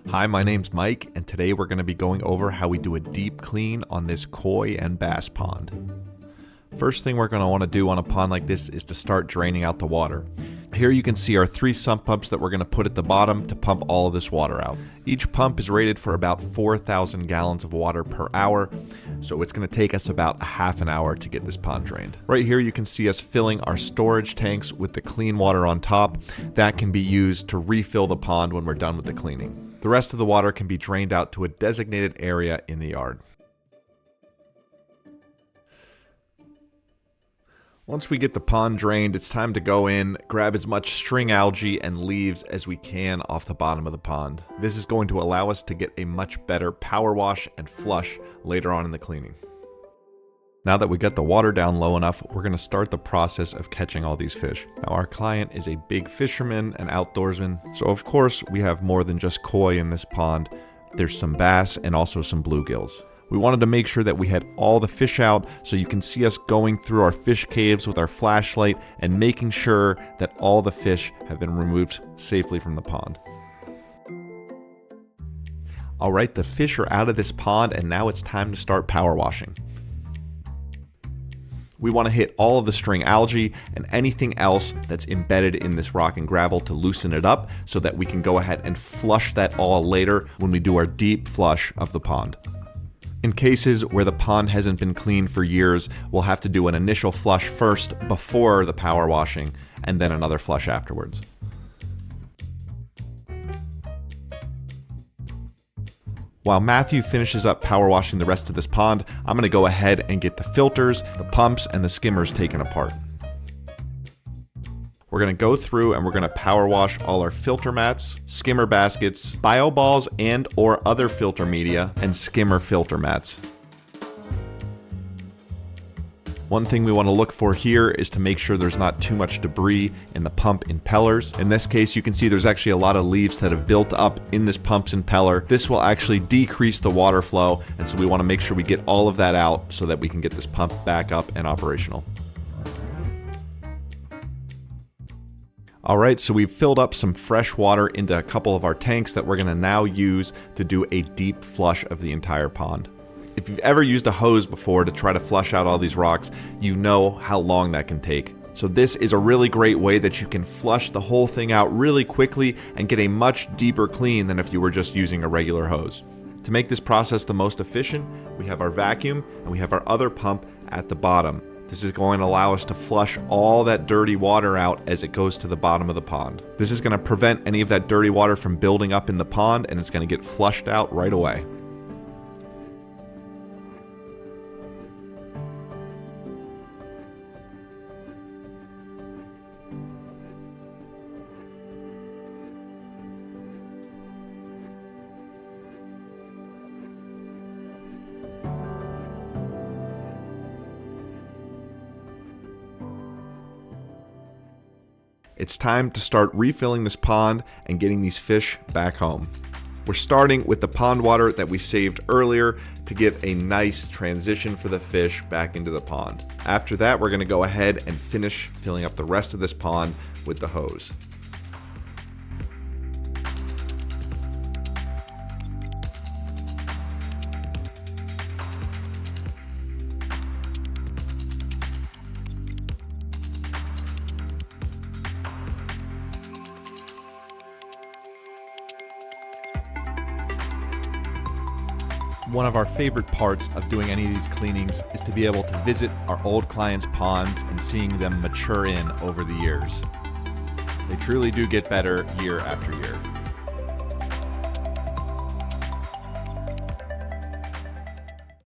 Hi, my name's Mike, and today we're going to be going over how we do a deep clean on this koi and bass pond. First thing we're going to want to do on a pond like this is to start draining out the water. Here you can see our 3 sump pumps that we're going to put at the bottom to pump all of this water out. Each pump is rated for about 4,000 gallons of water per hour, so it's going to take us about a half an hour to get this pond drained. Right here you can see us filling our storage tanks with the clean water on top. That can be used to refill the pond when we're done with the cleaning. The rest of the water can be drained out to a designated area in the yard. Once we get the pond drained, it's time to go in, grab as much string algae and leaves as we can off the bottom of the pond. This is going to allow us to get a much better power wash and flush later on in the cleaning. Now that we got the water down low enough, we're going to start the process of catching all these fish. Now our client is a big fisherman and outdoorsman, so of course we have more than just koi in this pond. There's some bass and also some bluegills. We wanted to make sure that we had all the fish out, so you can see us going through our fish caves with our flashlight and making sure that all the fish have been removed safely from the pond. Alright, the fish are out of this pond and now it's time to start power washing. We want to hit all of the string algae and anything else that's embedded in this rock and gravel to loosen it up so that we can go ahead and flush that all later when we do our deep flush of the pond. In cases where the pond hasn't been cleaned for years, we'll have to do an initial flush first before the power washing, and then another flush afterwards. While Matthew finishes up power washing the rest of this pond, I'm going to go ahead and get the filters, the pumps, and the skimmers taken apart. We're going to go through and we're going to power wash all our filter mats, skimmer baskets, bioballs and or other filter media, and skimmer filter mats. One thing we want to look for here is to make sure there's not too much debris in the pump impellers. In this case, you can see there's actually a lot of leaves that have built up in this pump's impeller. This will actually decrease the water flow, and so we want to make sure we get all of that out so that we can get this pump back up and operational. Alright, so we've filled up some fresh water into a couple of our tanks that we're going to now use to do a deep flush of the entire pond. If you've ever used a hose before to try to flush out all these rocks, you know how long that can take. So this is a really great way that you can flush the whole thing out really quickly and get a much deeper clean than if you were just using a regular hose. To make this process the most efficient, we have our vacuum and we have our other pump at the bottom. This is going to allow us to flush all that dirty water out as it goes to the bottom of the pond. This is going to prevent any of that dirty water from building up in the pond, and it's going to get flushed out right away. It's time to start refilling this pond and getting these fish back home. We're starting with the pond water that we saved earlier to give a nice transition for the fish back into the pond. After that, we're going to go ahead and finish filling up the rest of this pond with the hose. One of our favorite parts of doing any of these cleanings is to be able to visit our old clients' ponds and seeing them mature in over the years. They truly do get better year after year.